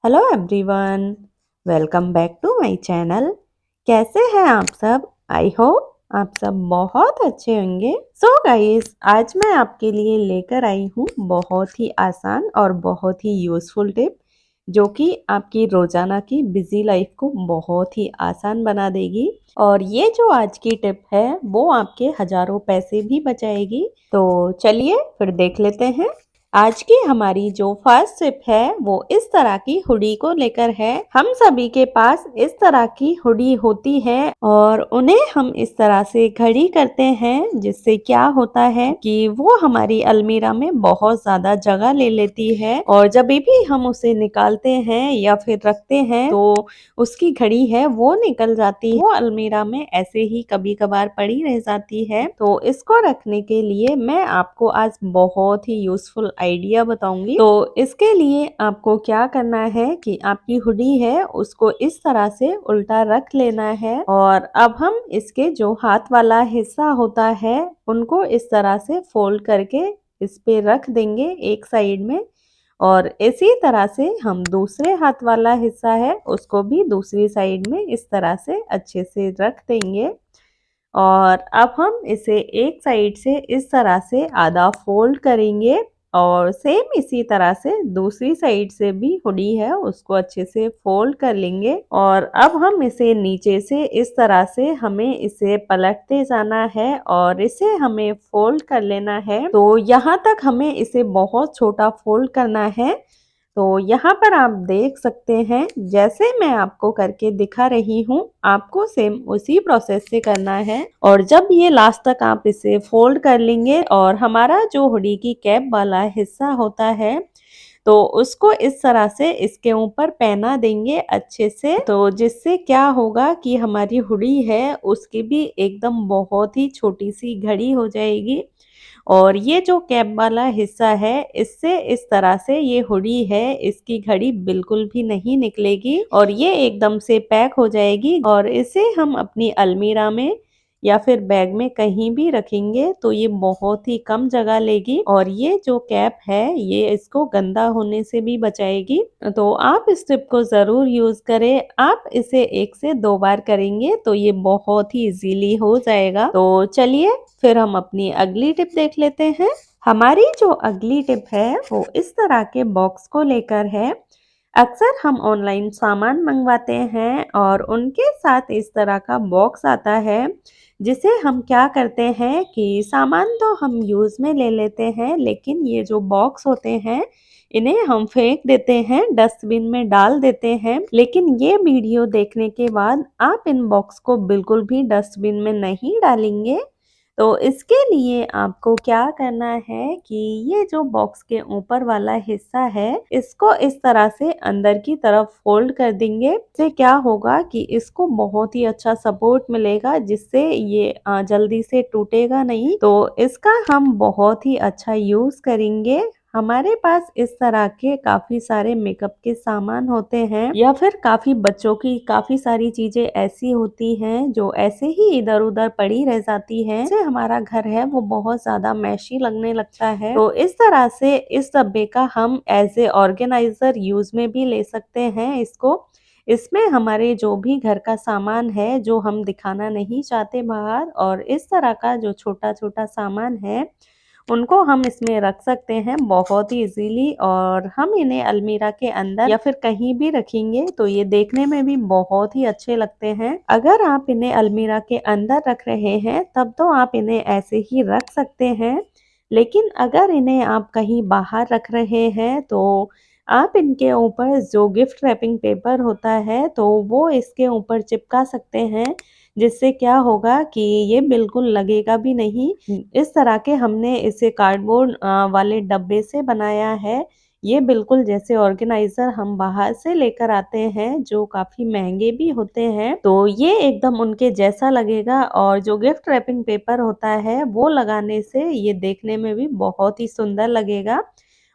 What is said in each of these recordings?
Hello everyone, welcome back to my channel. कैसे हैं आप सब? आई होप आप सब बहुत अच्छे होंगे। सो गाइस, आज मैं आपके लिए लेकर आई हूँ बहुत ही आसान और बहुत ही यूज़फुल टिप जो कि आपकी रोजाना की बिजी लाइफ को बहुत ही आसान बना देगी। और ये जो आज की टिप है वो आपके हजारों पैसे भी बचाएगी। तो चलिए फिर देख लेते हैं। आज की हमारी जो फर्स्ट टिप है वो इस तरह की हुडी को लेकर है। हम सभी के पास इस तरह की हुडी होती है और उन्हें हम इस तरह से खड़ी करते हैं, जिससे क्या होता है कि वो हमारी अलमीरा में बहुत ज्यादा जगह ले लेती है और जब भी हम उसे निकालते हैं या फिर रखते हैं तो उसकी घड़ी है वो निकल जाती है। वो अलमीरा में ऐसे ही कभी कभार पड़ी रह जाती है। तो इसको रखने के लिए मैं आपको आज बहुत ही यूजफुल आइडिया बताऊंगी। तो इसके लिए आपको क्या करना है कि आपकी हुडी है उसको इस तरह से उल्टा रख लेना है और अब हम इसके जो हाथ वाला हिस्सा होता है उनको इस तरह से फोल्ड करके इस पे रख देंगे एक साइड में। और इसी तरह से हम दूसरे हाथ वाला हिस्सा है उसको भी दूसरी साइड में इस तरह से अच्छे से रख देंगे। और अब हम इसे एक साइड से इस तरह से आधा फोल्ड करेंगे और सेम इसी तरह से दूसरी साइड से भी हुडी है उसको अच्छे से फोल्ड कर लेंगे। और अब हम इसे नीचे से इस तरह से हमें इसे पलटते जाना है और इसे हमें फोल्ड कर लेना है। तो यहाँ तक हमें इसे बहुत छोटा फोल्ड करना है। तो यहाँ पर आप देख सकते हैं जैसे मैं आपको करके दिखा रही हूँ, आपको सेम उसी प्रोसेस से करना है। और जब ये लास्ट तक आप इसे फोल्ड कर लेंगे और हमारा जो हुडी की कैप वाला हिस्सा होता है तो उसको इस तरह से इसके ऊपर पहना देंगे अच्छे से। तो जिससे क्या होगा कि हमारी हुडी है उसकी भी एकदम बहुत ही छोटी सी घड़ी हो जाएगी। और ये जो कैप वाला हिस्सा है इससे इस तरह से ये हुडी है इसकी घड़ी बिल्कुल भी नहीं निकलेगी और ये एकदम से पैक हो जाएगी। और इसे हम अपनी अलमीरा में या फिर बैग में कहीं भी रखेंगे तो ये बहुत ही कम जगह लेगी और ये जो कैप है ये इसको गंदा होने से भी बचाएगी। तो आप इस टिप को जरूर यूज करें। आप इसे 1 से 2 बार करेंगे तो ये बहुत ही इजीली हो जाएगा। तो चलिए फिर हम अपनी अगली टिप देख लेते हैं। हमारी जो अगली टिप है वो इस तरह के बॉक्स को लेकर है। अक्सर हम ऑनलाइन सामान मंगवाते हैं और उनके साथ इस तरह का बॉक्स आता है जिसे हम क्या करते हैं कि सामान तो हम यूज़ में ले लेते हैं लेकिन ये जो बॉक्स होते हैं इन्हें हम फेंक देते हैं, डस्टबिन में डाल देते हैं। लेकिन ये वीडियो देखने के बाद आप इन बॉक्स को बिल्कुल भी डस्टबिन में नहीं डालेंगे। तो इसके लिए आपको क्या करना है कि ये जो बॉक्स के ऊपर वाला हिस्सा है इसको इस तरह से अंदर की तरफ फोल्ड कर देंगे। इससे क्या होगा कि इसको बहुत ही अच्छा सपोर्ट मिलेगा जिससे ये जल्दी से टूटेगा नहीं। तो इसका हम बहुत ही अच्छा यूज करेंगे। हमारे पास इस तरह के काफी सारे मेकअप के सामान होते हैं या फिर काफी बच्चों की काफी सारी चीजें ऐसी होती हैं जो ऐसे ही इधर उधर पड़ी रह जाती है, जिससे हमारा घर है वो बहुत ज्यादा मैशी लगने लगता है। तो इस तरह से इस डब्बे का हम एज ए ऑर्गेनाइजर यूज में भी ले सकते हैं इसको। इसमें हमारे जो भी घर का सामान है जो हम दिखाना नहीं चाहते बाहर और इस तरह का जो छोटा छोटा सामान है उनको हम इसमें रख सकते हैं बहुत ही इजीली। और हम इन्हें अलमीरा के अंदर या फिर कहीं भी रखेंगे तो ये देखने में भी बहुत ही अच्छे लगते हैं। अगर आप इन्हें अलमीरा के अंदर रख रहे हैं तब तो आप इन्हें ऐसे ही रख सकते हैं, लेकिन अगर इन्हें आप कहीं बाहर रख रहे हैं तो आप इनके ऊपर जो गिफ्ट रैपिंग पेपर होता है तो वो इसके ऊपर चिपका सकते हैं, जिससे क्या होगा कि ये बिल्कुल लगेगा भी नहीं। इस तरह के हमने इसे कार्डबोर्ड वाले डब्बे से बनाया है। ये बिल्कुल जैसे ऑर्गेनाइजर हम बाहर से लेकर आते हैं जो काफी महंगे भी होते हैं, तो ये एकदम उनके जैसा लगेगा। और जो गिफ्ट रैपिंग पेपर होता है वो लगाने से ये देखने में भी बहुत ही सुंदर लगेगा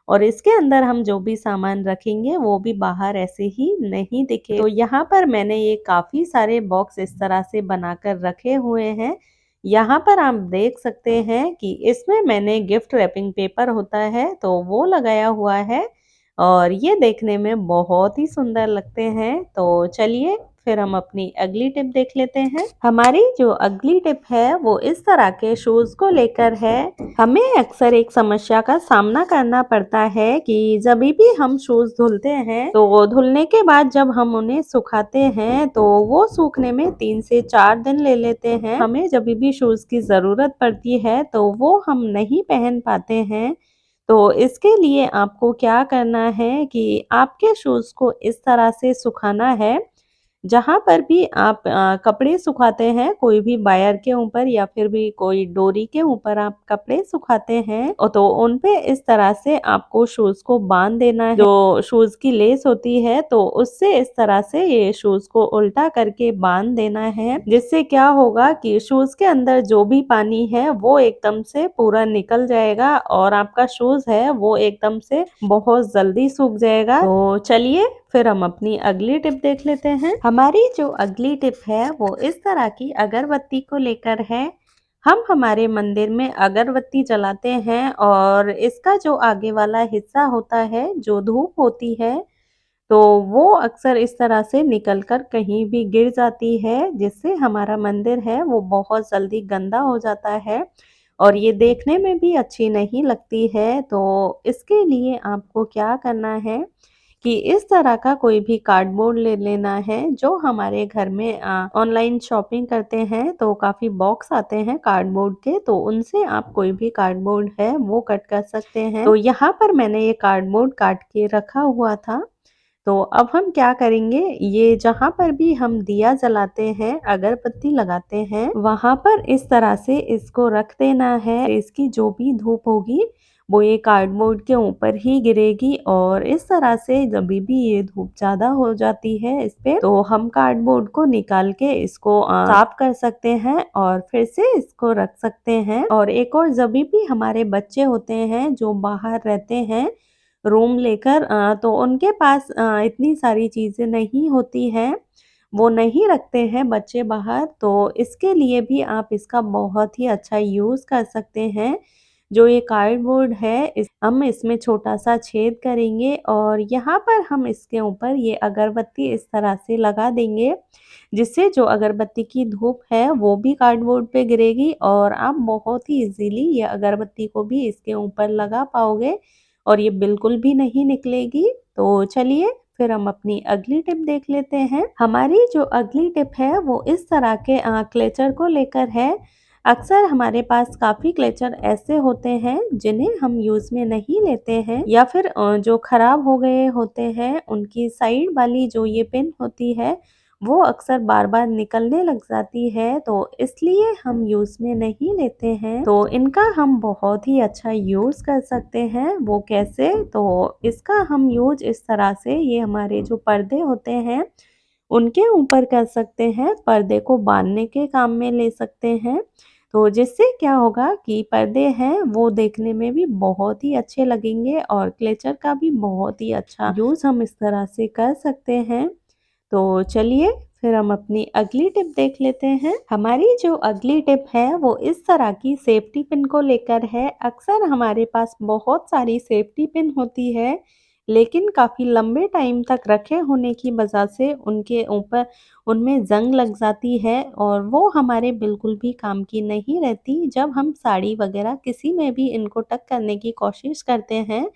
और इसके अंदर हम जो भी सामान रखेंगे वो भी बाहर ऐसे ही नहीं दिखे। तो यहाँ पर मैंने ये काफी सारे बॉक्स इस तरह से बनाकर रखे हुए हैं। यहाँ पर आप देख सकते हैं कि इसमें मैंने गिफ्ट रैपिंग पेपर होता है तो वो लगाया हुआ है। और ये देखने में बहुत ही सुंदर लगते हैं। तो चलिए फिर हम अपनी अगली टिप देख लेते हैं। हमारी जो अगली टिप है वो इस तरह के शूज को लेकर है। हमें अक्सर एक समस्या का सामना करना पड़ता है कि जब भी हम शूज धुलते हैं तो धुलने के बाद जब हम उन्हें सुखाते हैं तो वो सूखने में 3 से 4 दिन ले लेते हैं। हमें जब भी शूज की जरूरत पड़ती है तो वो हम नहीं पहन पाते हैं। तो इसके लिए आपको क्या करना है कि आपके शूज को इस तरह से सुखाना है। जहाँ पर भी आप कपड़े सुखाते हैं, कोई भी वायर के ऊपर या फिर भी कोई डोरी के ऊपर आप कपड़े सुखाते हैं तो उन पे इस तरह से आपको शूज को बांध देना है। जो शूज की लेस होती है तो उससे इस तरह से ये शूज को उल्टा करके बांध देना है, जिससे क्या होगा कि शूज के अंदर जो भी पानी है वो एकदम से पूरा निकल जाएगा और आपका शूज है वो एकदम से बहुत जल्दी सूख जाएगा। तो चलिए फिर हम अपनी अगली टिप देख लेते हैं। हमारी जो अगली टिप है वो इस तरह की अगरबत्ती को लेकर है। हम हमारे मंदिर में अगरबत्ती जलाते हैं और इसका जो आगे वाला हिस्सा होता है, जो धूप होती है, तो वो अक्सर इस तरह से निकलकर कहीं भी गिर जाती है, जिससे हमारा मंदिर है वो बहुत जल्दी गंदा हो जाता है और ये देखने में भी अच्छी नहीं लगती है। तो इसके लिए आपको क्या करना है कि इस तरह का कोई भी कार्डबोर्ड ले लेना है। जो हमारे घर में ऑनलाइन शॉपिंग करते हैं तो काफ़ी बॉक्स आते हैं कार्डबोर्ड के, तो उनसे आप कोई भी कार्डबोर्ड है वो कट कर सकते हैं। तो यहाँ पर मैंने ये कार्डबोर्ड काट के रखा हुआ था। तो अब हम क्या करेंगे, ये जहाँ पर भी हम दिया जलाते हैं, अगरबत्ती लगाते हैं, वहाँ पर इस तरह से इसको रख देना है। इसकी जो भी धूप होगी वो ये कार्डबोर्ड के ऊपर ही गिरेगी और इस तरह से जब भी ये धूप ज्यादा हो जाती है इस पे, तो हम कार्डबोर्ड को निकाल के इसको साफ कर सकते हैं और फिर से इसको रख सकते हैं। और एक और, जब भी हमारे बच्चे होते हैं जो बाहर रहते हैं रूम लेकर, तो उनके पास इतनी सारी चीजें नहीं होती हैं, वो नहीं रखते हैं बच्चे बाहर, तो इसके लिए भी आप इसका बहुत ही अच्छा यूज कर सकते हैं। जो ये कार्डबोर्ड है हम इसमें छोटा सा छेद करेंगे और यहाँ पर हम इसके ऊपर ये अगरबत्ती इस तरह से लगा देंगे, जिससे जो अगरबत्ती की धूप है वो भी कार्डबोर्ड पे गिरेगी और आप बहुत ही इजीली ये अगरबत्ती को भी इसके ऊपर लगा पाओगे और ये बिल्कुल भी नहीं निकलेगी। तो चलिए फिर हम अपनी अगली टिप देख लेते हैं। हमारी जो अगली टिप है वो इस तरह के क्लेचर को लेकर है। अक्सर हमारे पास काफ़ी क्लेचर ऐसे होते हैं जिन्हें हम यूज़ में नहीं लेते हैं या फिर जो खराब हो गए होते हैं, उनकी साइड वाली जो ये पिन होती है वो अक्सर बार बार निकलने लग जाती है, तो इसलिए हम यूज़ में नहीं लेते हैं। तो इनका हम बहुत ही अच्छा यूज़ कर सकते हैं। वो कैसे, तो इसका हम यूज इस तरह से, ये हमारे जो पर्दे होते हैं उनके ऊपर कर सकते हैं, पर्दे को बांधने के काम में ले सकते हैं। तो जिससे क्या होगा कि पर्दे हैं वो देखने में भी बहुत ही अच्छे लगेंगे और क्लेचर का भी बहुत ही अच्छा यूज हम इस तरह से कर सकते हैं। तो चलिए फिर हम अपनी अगली टिप देख लेते हैं। हमारी जो अगली टिप है वो इस तरह की सेफ्टी पिन को लेकर है। अक्सर हमारे पास बहुत सारी सेफ्टी पिन होती है, लेकिन काफ़ी लंबे टाइम तक रखे होने की वजह से उनके ऊपर उनमें जंग लग जाती है और वो हमारे बिल्कुल भी काम की नहीं रहती। जब हम साड़ी वगैरह किसी में भी इनको टक करने की कोशिश करते हैं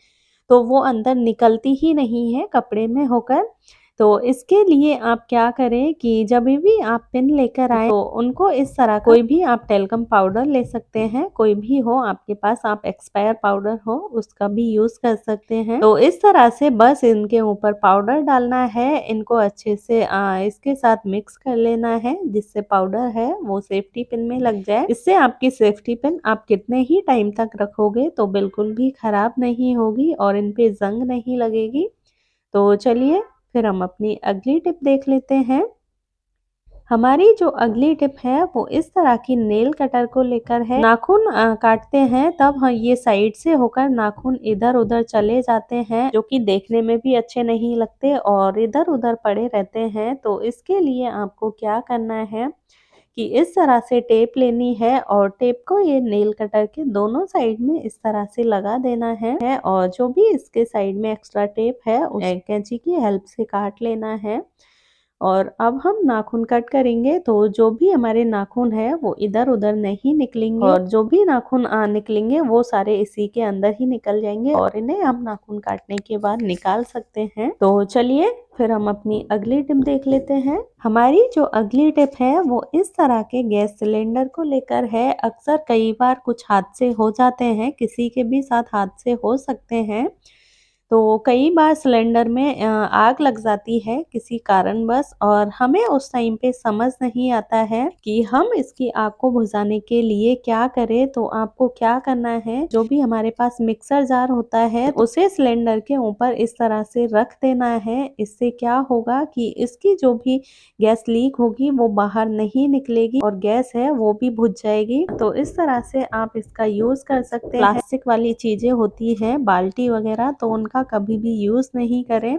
तो वो अंदर निकलती ही नहीं है कपड़े में होकर। तो इसके लिए आप क्या करें कि जब भी आप पिन लेकर आए तो उनको इस तरह का, कोई भी आप टेल्कम पाउडर ले सकते हैं, कोई भी हो आपके पास, आप एक्सपायर पाउडर हो उसका भी यूज कर सकते हैं। तो इस तरह से बस इनके ऊपर पाउडर डालना है, इनको अच्छे से इसके साथ मिक्स कर लेना है जिससे पाउडर है वो सेफ्टी पिन में लग जाए। इससे आपकी सेफ्टी पिन आप कितने ही टाइम तक रखोगे तो बिल्कुल भी खराब नहीं होगी और इन पे जंग नहीं लगेगी। तो चलिए फिर हम अपनी अगली टिप देख लेते हैं। हमारी जो अगली टिप है वो इस तरह की नेल कटर को लेकर है। नाखून काटते हैं तब ये साइड से होकर नाखून इधर उधर चले जाते हैं, जो कि देखने में भी अच्छे नहीं लगते और इधर उधर पड़े रहते हैं। तो इसके लिए आपको क्या करना है कि इस तरह से टेप लेनी है और टेप को ये नेल कटर के दोनों साइड में इस तरह से लगा देना है और जो भी इसके साइड में एक्स्ट्रा टेप है उसे कैंची की हेल्प से काट लेना है। और अब हम नाखून कट करेंगे तो जो भी हमारे नाखून है वो इधर-उधर नहीं निकलेंगे और जो भी नाखून निकलेंगे वो सारे इसी के अंदर ही निकल जाएंगे और इन्हें हम नाखून काटने के बाद निकाल सकते हैं। तो चलिए फिर हम अपनी अगली टिप देख लेते हैं। हमारी जो अगली टिप है वो इस तरह के गैस सिलेंडर को लेकर है। अक्सर कई बार कुछ हादसे हो जाते हैं, किसी के भी साथ हादसे हो सकते हैं। तो कई बार सिलेंडर में आग लग जाती है किसी कारणवश और हमें उस टाइम पे समझ नहीं आता है कि हम इसकी आग को बुझाने के लिए क्या करें। तो आपको क्या करना है, जो भी हमारे पास मिक्सर जार होता है उसे सिलेंडर के ऊपर इस तरह से रख देना है। इससे क्या होगा कि इसकी जो भी गैस लीक होगी वो बाहर नहीं निकलेगी और गैस है वो भी बुझ जाएगी। तो इस तरह से आप इसका यूज कर सकते हैं। प्लास्टिक वाली चीजें होती है, बाल्टी वगैरह, तो उनका कभी भी यूज नहीं करें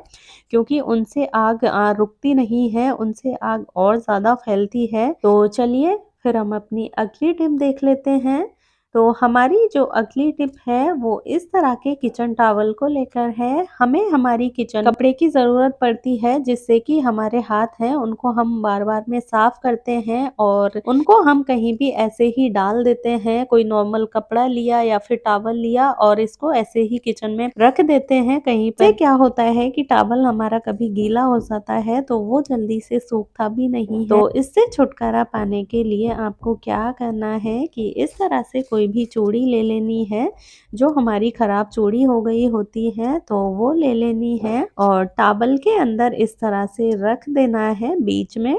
क्योंकि उनसे आग रुकती नहीं है, उनसे आग और ज्यादा फैलती है। तो चलिए फिर हम अपनी अगली टिप देख लेते हैं। तो हमारी जो अगली टिप है वो इस तरह के किचन टॉवल को लेकर है। हमें हमारी किचन कपड़े की जरूरत पड़ती है जिससे कि हमारे हाथ हैं उनको हम बार बार में साफ करते हैं और उनको हम कहीं भी ऐसे ही डाल देते हैं। कोई नॉर्मल कपड़ा लिया या फिर टॉवल लिया और इसको ऐसे ही किचन में रख देते हैं कहीं पे। क्या होता है कि टॉवल हमारा कभी गीला हो जाता है तो वो जल्दी से सूखता भी नहीं है। तो इससे छुटकारा पाने के लिए आपको क्या करना है कि इस तरह से कोई भी चूड़ी ले लेनी है, जो हमारी खराब चूड़ी हो गई होती है तो वो ले लेनी है और टॉवल के अंदर इस तरह से रख देना है बीच में।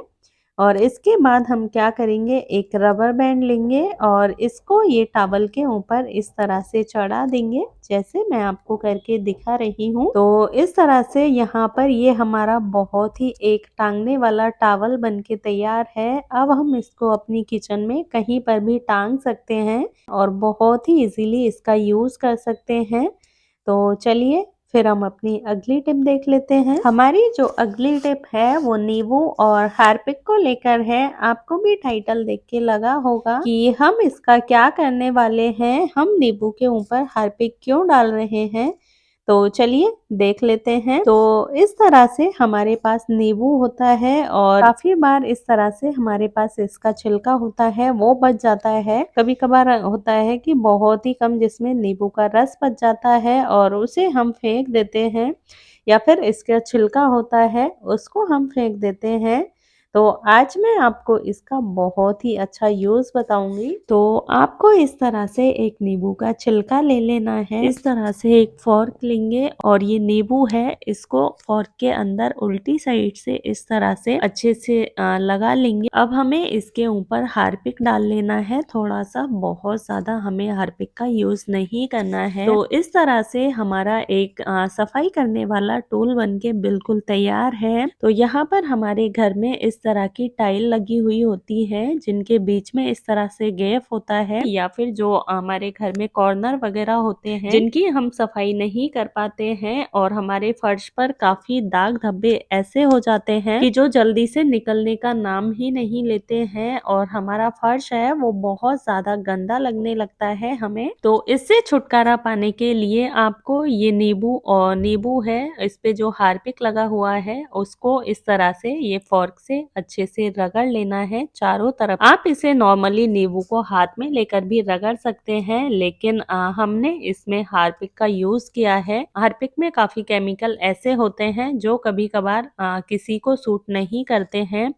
और इसके बाद हम क्या करेंगे, एक रबर बैंड लेंगे और इसको ये टॉवल के ऊपर इस तरह से चढ़ा देंगे जैसे मैं आपको करके दिखा रही हूँ। तो इस तरह से यहाँ पर ये हमारा बहुत ही एक टांगने वाला टॉवल बनके तैयार है। अब हम इसको अपनी किचन में कहीं पर भी टांग सकते हैं और बहुत ही इजीली इसका यूज कर सकते हैं। तो चलिए फिर हम अपनी अगली टिप देख लेते हैं। हमारी जो अगली टिप है वो नींबू और हार्पिक को लेकर है। आपको भी टाइटल देख के लगा होगा कि हम इसका क्या करने वाले हैं, हम नींबू के ऊपर हार्पिक क्यों डाल रहे हैं। तो चलिए देख लेते हैं। तो इस तरह से हमारे पास नींबू होता है और काफी बार इस तरह से हमारे पास इसका छिलका होता है वो बच जाता है। कभी कभार होता है कि बहुत ही कम जिसमें नींबू का रस बच जाता है और उसे हम फेंक देते हैं या फिर इसका छिलका होता है उसको हम फेंक देते हैं। तो आज मैं आपको इसका बहुत ही अच्छा यूज बताऊंगी। तो आपको इस तरह से एक नींबू का छिलका ले लेना है। इस तरह से एक फोर्क लेंगे और ये नींबू है इसको फोर्क के अंदर उल्टी साइड से इस तरह से अच्छे से लगा लेंगे। अब हमें इसके ऊपर हार्पिक डाल लेना है थोड़ा सा, बहुत ज्यादा हमें हार्पिक का यूज नहीं करना है। तो इस तरह से हमारा एक सफाई करने वाला टूल बनके बिल्कुल तैयार है। तो यहाँ पर हमारे घर में इस तरह की टाइल लगी हुई होती है जिनके बीच में इस तरह से गैप होता है या फिर जो हमारे घर में कॉर्नर वगैरह होते हैं जिनकी हम सफाई नहीं कर पाते हैं और हमारे फर्श पर काफी दाग धब्बे ऐसे हो जाते हैं कि जो जल्दी से निकलने का नाम ही नहीं लेते हैं और हमारा फर्श है वो बहुत ज्यादा गंदा लगने लगता है हमें। तो इससे छुटकारा पाने के लिए आपको ये नींबू है इस पे जो हार्पिक लगा हुआ है उसको इस तरह से ये फोर्क से अच्छे से रगड़ लेना है चारों तरफ। आप इसे नॉर्मली नींबू को हाथ में लेकर भी रगड़ सकते हैं लेकिन हमने इसमें हार्पिक का यूज किया है। हार्पिक में काफी केमिकल ऐसे होते हैं जो कभी कभार किसी को सूट नहीं करते हैं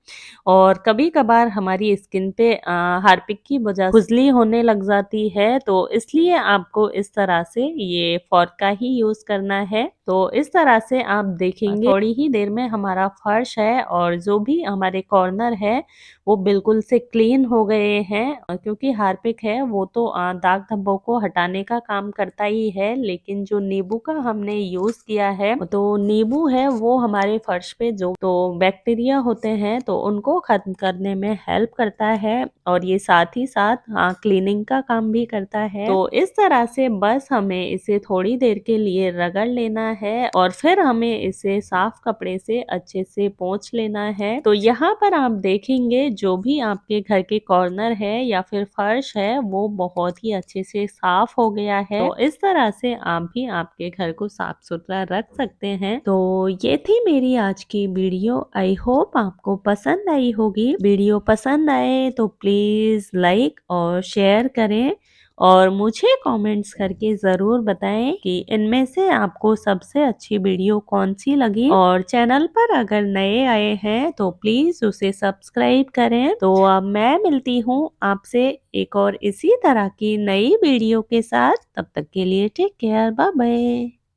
और कभी कभार हमारी स्किन पे हार्पिक की वजह से खुजली होने लग जाती है। तो इसलिए आपको इस तरह से ये फोर्क का ही यूज करना है। तो इस तरह से आप देखेंगे थोड़ी ही देर में हमारा फर्श है और जो भी हमारे कॉर्नर है वो बिल्कुल से क्लीन हो गए हैं क्योंकि हार्पिक है वो तो दाग धब्बों को हटाने का काम करता ही है लेकिन जो नींबू का हमने यूज किया है तो नींबू है वो हमारे फर्श पे जो तो बैक्टीरिया होते हैं तो उनको खत्म करने में हेल्प करता है और ये साथ ही साथ क्लीनिंग का काम भी करता है। तो इस तरह से बस हमें इसे थोड़ी देर के लिए रगड़ लेना है और फिर हमें इसे साफ कपड़े से अच्छे से पोंछ लेना है। तो यहाँ पर आप देखेंगे जो भी आपके घर के कॉर्नर है या फिर फर्श है वो बहुत ही अच्छे से साफ हो गया है। तो इस तरह से आप भी आपके घर को साफ सुथरा रख सकते हैं। तो ये थी मेरी आज की वीडियो। आई होप आपको पसंद आई होगी। वीडियो पसंद आए तो प्लीज लाइक और शेयर करें और मुझे कमेंट्स करके ज़रूर बताएं कि इनमें से आपको सबसे अच्छी वीडियो कौन सी लगी। और चैनल पर अगर नए आए हैं तो प्लीज़ उसे सब्सक्राइब करें। तो अब मैं मिलती हूँ आपसे एक और इसी तरह की नई वीडियो के साथ। तब तक के लिए टेक केयर, बाय बाय।